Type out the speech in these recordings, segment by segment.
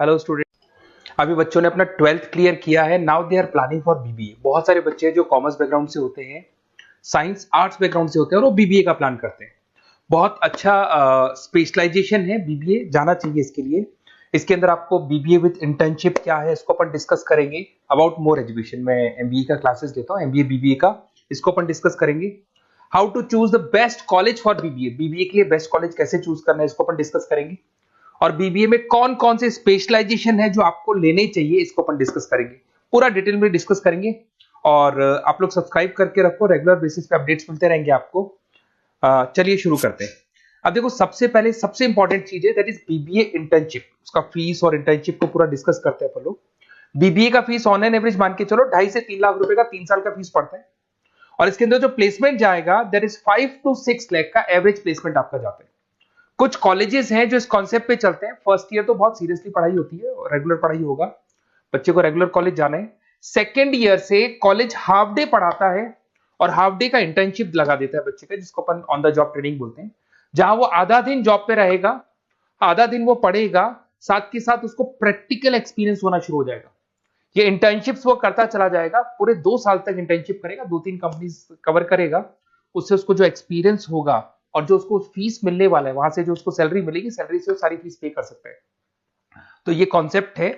Hello student. अभी बच्चों ने अपना 12th क्लियर किया है। Now they are planning for BBA. बहुत सारे बच्चे हैं जो कॉमर्स बैकग्राउंड से होते हैं, साइंस आर्ट्स बैकग्राउंड से होते हैं और वो बीबीए का प्लान करते हैं। बहुत अच्छा स्पेशलाइजेशन है बीबीए, जाना चाहिए इसके लिए। इसके अंदर आपको बीबीए विद इंटर्नशिप क्या है इसको अपन डिस्कस करेंगे। अबाउट मोर एजुकेशन, मैं एमबीए का क्लासेस लेता हूँ, एमबीए बीबीए का, इसको अपन डिस्कस करेंगे। How to choose the best college for BBA, BBA के लिए बेस्ट कॉलेज कैसे चूज करना है इसको अपन डिस्कस करेंगे। और बीबीए में कौन कौन से स्पेशलाइजेशन है जो आपको लेने चाहिए इसको अपन डिस्कस करेंगे, पूरा डिटेल में डिस्कस करेंगे। और आप लोग सब्सक्राइब करके रखो, रेगुलर बेसिस पे अपडेट्स मिलते रहेंगे आपको। चलिए शुरू करते हैं। अब देखो, सबसे पहले सबसे इंपॉर्टेंट चीज है दैट इज बीबीए इंटर्नशिप। उसका फीस और इंटर्नशिप को पूरा डिस्कस करते हैं अपन लोग। बीबीए का फीस ऑनलाइन एवरेज मान के चलो 2.5 से 3 लाख रुपए का 3 साल का फीस पड़ता है। और इसके अंदर जो प्लेसमेंट जाएगा दैट इज 5 to 6 लाख का एवरेज प्लेसमेंट आपका जाता है। कुछ कॉलेजेस हैं जो इस कॉन्सेप्ट पे चलते हैं। फर्स्ट ईयर तो बहुत सीरियसली पढ़ाई होती है, रेगुलर पढ़ाई होगा, बच्चे को रेगुलर कॉलेज जाना है। सेकेंड ईयर से कॉलेज हाफ डे पढ़ाता है और हाफ डे का इंटर्नशिप लगा देता है बच्चे का, जिसको अपन ऑन द जॉब ट्रेनिंग बोलते हैं, जहां वो आधा दिन जॉब पे रहेगा, आधा दिन वो पढ़ेगा, साथ के साथ उसको प्रैक्टिकल एक्सपीरियंस होना शुरू हो जाएगा। ये इंटर्नशिप्स वो करता चला जाएगा, पूरे 2 साल तक इंटर्नशिप करेगा, 2-3 कंपनीज कवर करेगा। उससे उसको जो एक्सपीरियंस होगा और जो उसको फीस मिलने वाला है, वहां से जो उसको सैलरी मिलेगी, सैलरी से वो सारी फीस पे कर सकता है। तो ये कॉन्सेप्ट है।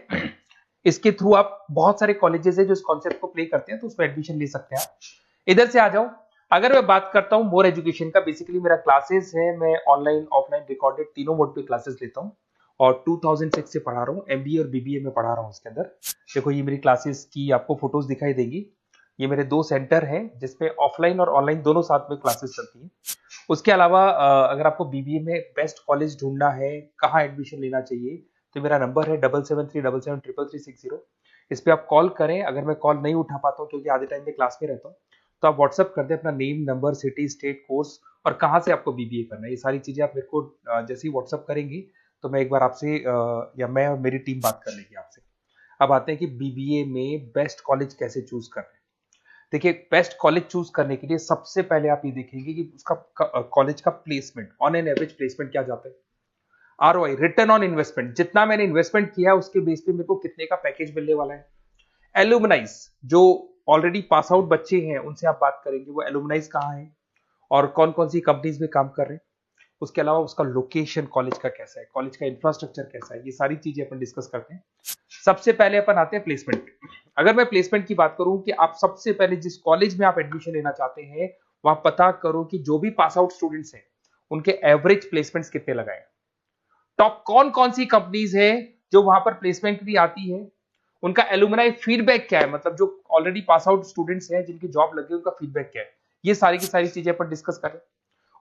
इसके थ्रू आप, बहुत सारे कॉलेजेस है जो इस कॉन्सेप्ट को प्ले करते हैं, तो उसमें एडमिशन ले सकते हैं आप। इधर से आ जाओ। अगर मैं बात करता हूं मोर एजुकेशन का, बेसिकली मेरा क्लासेस है, मैं ऑनलाइन ऑफलाइन रिकॉर्डेड तीनों मोड पे क्लासेस लेता हूं और 2006 से पढ़ा रहा हूँ। एमबीए और बीबीए में पढ़ा रहा हूँ। इसके अंदर देखो, ये मेरी क्लासेस की आपको फोटोज दिखाई देगी। ये मेरे 2 सेंटर हैं जिसपे ऑफलाइन और ऑनलाइन दोनों साथ में क्लासेस चलती हैं। उसके अलावा अगर आपको बीबीए में बेस्ट कॉलेज ढूंढना है, कहाँ एडमिशन लेना चाहिए, तो मेरा नंबर है 7737733360। इस पे आप कॉल करें। अगर मैं कॉल नहीं उठा पाता हूँ क्योंकि आधे टाइम में क्लास में रहता हूँ, तो आप व्हाट्सअप कर दें अपना name, number, city, state, course और कहाँ से आपको बीबीए करना है। ये सारी चीजें आप मेरे को जैसे ही व्हाट्सअप करेंगे तो मैं एक बार आपसे या मैं और मेरी टीम बात कर लेगी आपसे। अब आते हैं कि बीबीए में बेस्ट कॉलेज कैसे चूज करना है। देखिए, बेस्ट कॉलेज चूज करने के लिए सबसे पहले आप ये देखेंगे कि उसका कॉलेज का placement, on an average placement क्या जाता है। आरओआई, रिटर्न ऑन इन्वेस्टमेंट, जितना मैंने इन्वेस्टमेंट किया है उसके बेस पे मेरे को कितने का पैकेज मिलने वाला है। एलुमनाइज, जो ऑलरेडी पास आउट बच्चे हैं उनसे आप बात करेंगे, वो एलुमनाइज कहाँ है और कौन कौन सी कंपनीज में काम कर रहे हैं। उसके अलावा उसका लोकेशन कॉलेज का कैसा है, कॉलेज का इंफ्रास्ट्रक्चर कैसा है, ये सारी चीजें अपन डिस्कस करते हैं। सबसे पहले अपन आते हैं प्लेसमेंट पे। अगर मैं प्लेसमेंट की बात करूं कि आप सबसे पहले जिस कॉलेज में आप एडमिशन लेना चाहते हैं, वहां पता करो कि जो भी पास आउट स्टूडेंट्स हैं उनके एवरेज प्लेसमेंट्स कितने लगाए। टॉप कौन कौन सी कंपनीज है जो वहां पर प्लेसमेंट भी आती है, उनका एलुमनाई फीडबैक क्या है, मतलब जो ऑलरेडी पास आउट स्टूडेंट्स हैं जिनकी जॉब लगी उनका फीडबैक क्या है। ये सारी की सारी चीजें अपन डिस्कस करें।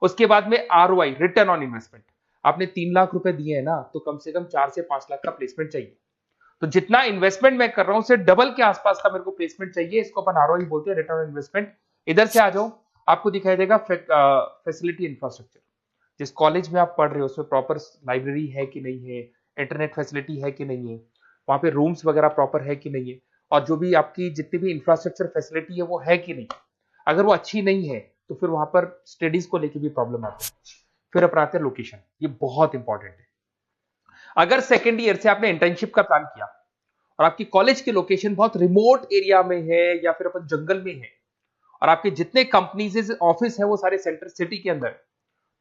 उसके बाद में आरओआई, रिटर्न ऑन इन्वेस्टमेंट। आपने 3 लाख रुपए दिए हैं ना, तो कम से कम 4 से 5 लाख का प्लेसमेंट चाहिए। तो जितना इन्वेस्टमेंट मैं कर रहा हूं उससे डबल के आसपास का मेरे को प्लेसमेंट चाहिए। इसको अपन आरओआई बोलते हैं, रिटर्न ऑन इन्वेस्टमेंट। इधर से आ जाओ, आपको दिखाई देगा फैसिलिटी इंफ्रास्ट्रक्चर। जिस कॉलेज में आप पढ़ रहे हो उसमें प्रॉपर लाइब्रेरी है कि नहीं है, इंटरनेट फैसिलिटी है कि नहीं है, वहां पे रूम्स वगैरह प्रॉपर है कि नहीं है, और जो भी आपकी जितनी भी इंफ्रास्ट्रक्चर फैसिलिटी है वो है कि नहीं। अगर वो अच्छी नहीं है तो फिर वहां पर स्टडीज को लेकर भी प्रॉब्लम आती है। फिर अपनाते हैं लोकेशन, ये बहुत इंपॉर्टेंट है। अगर सेकेंड ईयर से आपने इंटर्नशिप का प्लान किया और आपकी कॉलेज की लोकेशन बहुत रिमोट एरिया में है या फिर अपन जंगल में है, और आपके जितने कंपनीज ऑफिस है वो सारे सेंटर सिटी के अंदर,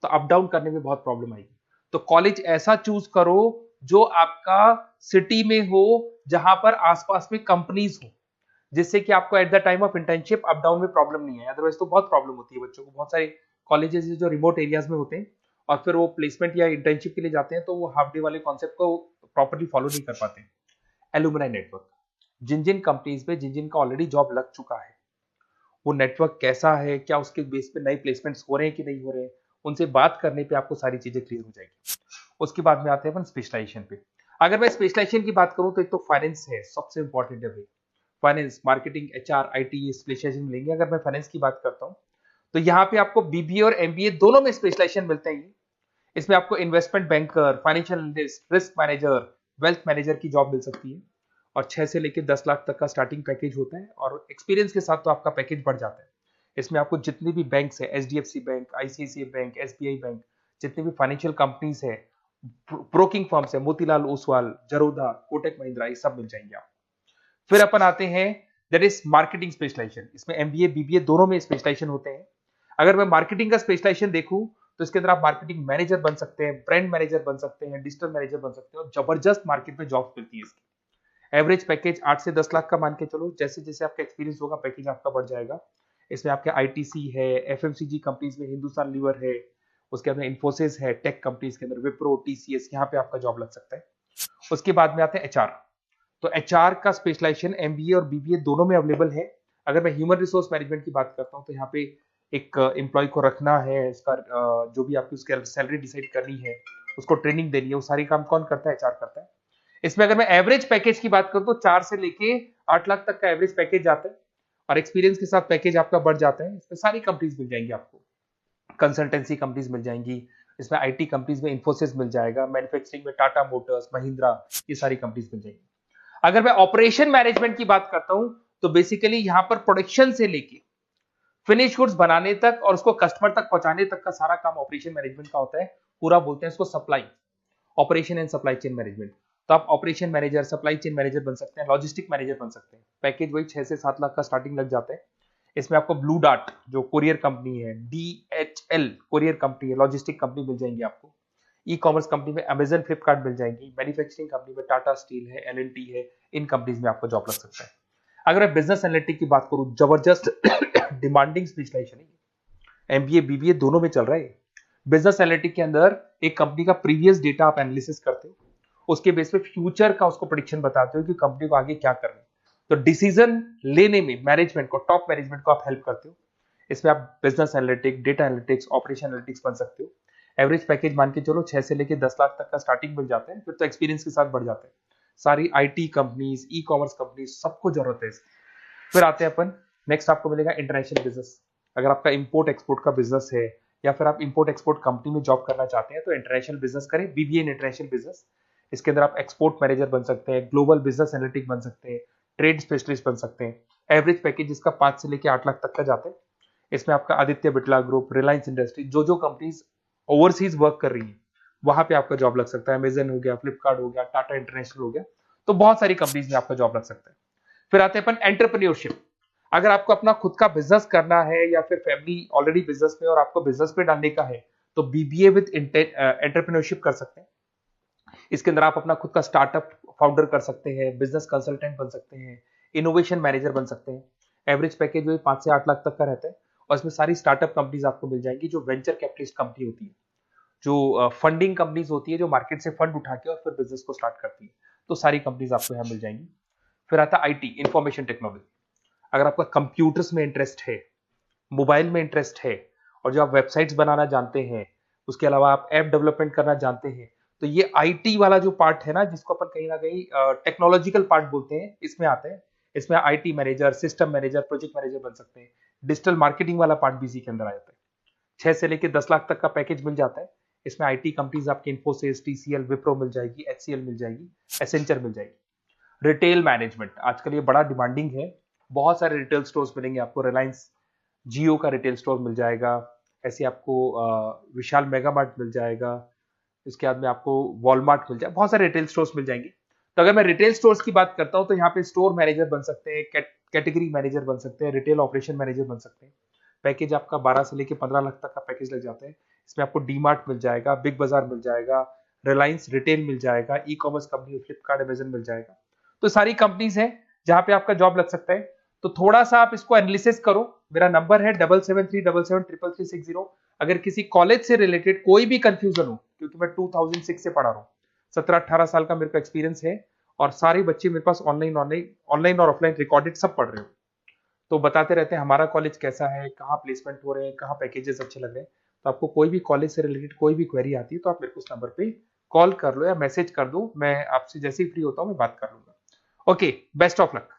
तो अप डाउन करने में बहुत प्रॉब्लम आएगी। तो कॉलेज ऐसा चूज करो जो आपका सिटी में हो, जहां पर आसपास में कंपनीज हो, जिससे कि आपको at the time of internship up down में प्रॉब्लम नहीं है। अदरवाइज तो बहुत प्रॉब्लम होती है बच्चों को। बहुत सारे कॉलेजेस जो रिमोट एरियाज में होते हैं और फिर वो प्लेसमेंट या इंटर्नशिप के लिए जाते हैं, तो वो हाफ डे वाले कॉन्सेप्ट को प्रॉपरली फॉलो नहीं कर पाते। एलुमनाई नेटवर्क, जिन जिन कंपनीज में जिन जिन का ऑलरेडी जॉब लग चुका है, वो नेटवर्क कैसा है, क्या उसके बेस पे नए प्लेसमेंट्स हो रहे हैं कि नहीं हो रहे हैं, उनसे बात करने पे आपको सारी चीजें क्लियर हो जाएगी। उसके बाद में आते हैं अपन स्पेशलाइजेशन पे। अगर मैं स्पेशलाइजेशन की बात करूं तो एक तो फाइनेंस है, सबसे इंपॉर्टेंट है भाई। Finance, marketing, HR, IT specialization मिलेंगे। अगर मैं फाइनेंस की बात करता हूं तो यहाँ पे आपको बीबीए और एमबीए दोनों में स्पेशलाइजेशन मिलते हैं। इसमें आपको investment banker, financial analyst, risk manager, wealth manager की जॉब मिल सकती है और 6 से लेकर 10 लाख तक का स्टार्टिंग पैकेज होता है, और एक्सपीरियंस के साथ तो आपका पैकेज बढ़ जाता है। इसमें आपको जितनी भी बैंक्स है, HDFC bank, ICICI bank, SBI bank, जितनी भी फाइनेंशियल कंपनीज है, ब्रोकिंग फर्म्स है, मोतीलाल ओसवाल, जरोधा, कोटक महिंद्रा, ये सब मिल जाएंगे आप। फिर अपन आते हैं दैट इज मार्केटिंग स्पेशलाइजेशन। इसमें एमबीए बीबीए दोनों में स्पेशलाइजेशन होते हैं। अगर मैं मार्केटिंग का स्पेशलाइजेशन देखूं तो इसके अंदर आप मार्केटिंग मैनेजर बन सकते हैं, ब्रांड मैनेजर बन सकते हैं, डिजिटल मैनेजर बन सकते हैं, और जबरदस्त मार्केट में जॉब मिलती है इसकी। एवरेज पैकेज 8 से 10 लाख का मान के चलो। जैसे जैसे आपका एक्सपीरियंस होगा पैकेज आपका बढ़ जाएगा। इसमें आपके आईटीसी है, एफएमसीजी कंपनीज में हिंदुस्तान लीवर है, उसके अंदर इंफोसिस है, टेक कंपनीज के अंदर विप्रो, टीसीएस, यहाँ पे आपका जॉब लग सकता है। उसके बाद में आते हैं एचआर। तो एचआर का स्पेशलाइजेशन एमबीए और बीबीए दोनों में अवेलेबल है। अगर मैं ह्यूमन रिसोर्स मैनेजमेंट की बात करता हूँ तो यहाँ पे एक एम्प्लॉय को रखना है, इसका जो भी आपकी उसकी सैलरी डिसाइड करनी है, उसको ट्रेनिंग देनी है, वो सारी काम कौन करता है? एचआर करता है। इसमें अगर मैं एवरेज पैकेज की बात करूं तो 4 से लेके 8 लाख तक का एवरेज पैकेज आता है, और एक्सपीरियंस के साथ पैकेज आपका बढ़ जाता है। इसमें सारी कंपनीज मिल जाएंगी आपको, कंसल्टेंसी कंपनीज मिल जाएंगी, इसमें आईटी कंपनीज में इंफोसिस मिल जाएगा, मैन्युफैक्चरिंग में टाटा मोटर्स, महिंद्रा, ये सारी कंपनीज मिल जाएंगी। अगर मैं ऑपरेशन मैनेजमेंट की बात करता हूं तो बेसिकली यहां पर प्रोडक्शन से लेके फिनिश गुड्स बनाने तक और उसको कस्टमर तक पहुंचाने तक का सारा काम ऑपरेशन मैनेजमेंट का होता है। पूरा बोलते हैं इसको supply, operation and supply chain management. तो आप operation manager, supply chain manager बन सकते हैं, लॉजिस्टिक मैनेजर बन सकते हैं। पैकेज वही 6 से 7 लाख का स्टार्टिंग लग जाता है। इसमें आपको ब्लू डार्ट जो कोरियर कंपनी है, डीएचएल कोरियर कंपनी है, लॉजिस्टिक कंपनी मिल जाएंगी आपको। ई कॉमर्स कंपनी में अमेजन, फ्लिपकार्ट मिल जाएंगी। मैन्युफैक्चरिंग कंपनी में टाटा स्टील है, एलएनटी है, इन कंपनीज में आपको जॉब लग सकता है। अगर मैं बिजनेस एनालिटिक की बात करूं, जबरदस्त डिमांडिंग स्पेशलाइजेशन है, एमबीए बीबीए दोनों में चल रहा है। बिजनेस एनालिटिक के अंदर एक कंपनी का प्रीवियस डेटा आप एनालिसिस करते हो, उसके बेस पे फ्यूचर का उसको प्रेडिक्शन बताते हो कि कंपनी को आगे क्या करना है। तो डिसीजन लेने में मैनेजमेंट को, टॉप मैनेजमेंट को आप हेल्प करते हो। इसमें आप business analytic, data analytics, operation analytics बन सकते हो। एवरेज पैकेज मान के चलो 6 से लेके 10 लाख तक का स्टार्टिंग मिल जाता है, फिर तो एक्सपीरियंस के साथ बढ़ जाता है। सारी IT companies, e commerce companies, सबको जरूरत है इसकी। फिर आते हैं अपन, नेक्स्ट आपको मिलेगा इंटरनेशनल बिजनेस। अगर आपका इंपोर्ट एक्सपोर्ट का बिजनेस है या फिर आप इंपोर्ट एक्सपोर्ट कंपनी में जॉब करना चाहते हैं तो इंटरनेशनल बिजनेस करें, बीबीए इन इंटरनेशनल बिजनेस। इसके अंदर आप एक्सपोर्ट मैनेजर बन सकते हैं, ग्लोबल बिजनेस एनालिटिक बन सकते हैं, ट्रेड स्पेशलिस्ट बन सकते हैं। एवरेज पैकेज इसका 5 से लेके 8 लाख तक का जाता है। इसमें आपका आदित्य बिरला ग्रुप, रिलायंस इंडस्ट्री, जो जो कंपनीज ओवरसीज वर्क कर रही है वहां पे आपका जॉब लग सकता है। अमेजन हो गया, फ्लिपकार्ट हो गया, टाटा इंटरनेशनल हो गया, तो बहुत सारी कंपनीज में आपका जॉब लग सकता है। फिर आते हैं अपन एंटरप्रेन्योरशिप। अगर आपको अपना खुद का बिजनेस करना है या फिर फैमिली ऑलरेडी बिजनेस में और आपको बिजनेस पे डालने का है तो बीबीए विद एंटरप्रेन्योरशिप कर सकते हैं। इसके अंदर आप अपना खुद का स्टार्टअप फाउंडर कर सकते हैं, बिजनेस कंसल्टेंट बन सकते हैं, इनोवेशन मैनेजर बन सकते हैं। एवरेज पैकेज वही 5 से 8 लाख तक का रहता है, और इसमें सारी स्टार्टअप कंपनीज आपको मिल जाएंगी जो वेंचर कैपिटलिस्ट कंपनी होती है, जो फंडिंग कंपनीज होती है, जो मार्केट से फंड उठा के और फिर बिजनेस को स्टार्ट करती है। तो सारी कंपनीज आपको यहाँ मिल जाएंगी। फिर आता है आईटी, इंफॉर्मेशन टेक्नोलॉजी। अगर आपका कंप्यूटर्स में इंटरेस्ट है, मोबाइल में इंटरेस्ट है, और जो आप वेबसाइट्स बनाना जानते हैं, उसके अलावा आप ऐप डेवलपमेंट करना जानते हैं, तो ये आईटी वाला जो पार्ट है ना, जिसको अपन कहीं ना कहीं टेक्नोलॉजिकल पार्ट बोलते हैं, इसमें आते हैं। इसमें IT manager, system manager, project manager बन सकते हैं। डिजिटल मार्केटिंग वाला पार्ट भी इसी के अंदर आ जाता है। 6 से लेकर 10 लाख तक का पैकेज मिल जाता है। इसमें आईटी कंपनीज आपकी इंफोसिस, टीसीएल, विप्रो मिल जाएगी, एचसीएल मिल जाएगी, एसेंचर मिल जाएगी। रिटेल मैनेजमेंट आजकल ये बड़ा डिमांडिंग है। बहुत सारे रिटेल स्टोर्स मिलेंगे आपको। रिलायंस जियो का रिटेल स्टोर मिल जाएगा, ऐसे आपको विशाल मेगा मार्ट मिल जाएगा, इसके बाद में आपको वॉलमार्ट मिल जाएगा, बहुत सारे रिटेल स्टोर्स मिल जाएंगे। तो अगर मैं रिटेल स्टोर्स की बात करता हूं तो यहाँ पे स्टोर मैनेजर बन सकते हैं, कैटेगरी मैनेजर बन सकते हैं, रिटेल ऑपरेशन मैनेजर बन सकते हैं। पैकेज आपका 12 से लेके 15 लाख तक का पैकेज लग जाता है। इसमें आपको डी मार्ट मिल जाएगा, बिग बाजार मिल जाएगा, रिलायंस रिटेल मिल जाएगा, e commerce company Flipkart, Amazon मिल जाएगा। तो सारी कंपनीज है जहां पे आपका जॉब लग सकता है। तो थोड़ा सा आप इसको एनालिसिस करो। मेरा नंबर है 7737733360। अगर किसी कॉलेज से रिलेटेड कोई भी कंफ्यूजन हो, क्योंकि मैं 2006 से पढ़ा रहा हूँ, 17-18 साल का मेरे को एक्सपीरियंस है, और सारे बच्चे मेरे पास ऑनलाइन और ऑफलाइन रिकॉर्डेड सब पढ़ रहे हो, तो बताते रहते हैं हमारा कॉलेज कैसा है, कहाँ प्लेसमेंट हो रहे हैं, कहाँ पैकेजेस अच्छे लग रहे हैं। तो आपको कोई भी कॉलेज से रिलेटेड कोई भी क्वेरी आती है तो आप मेरे को उस नंबर पे कॉल कर लो या मैसेज कर दो, मैं आपसे जैसे ही फ्री होता हूँ मैं बात कर लूंगा। Okay, best of luck.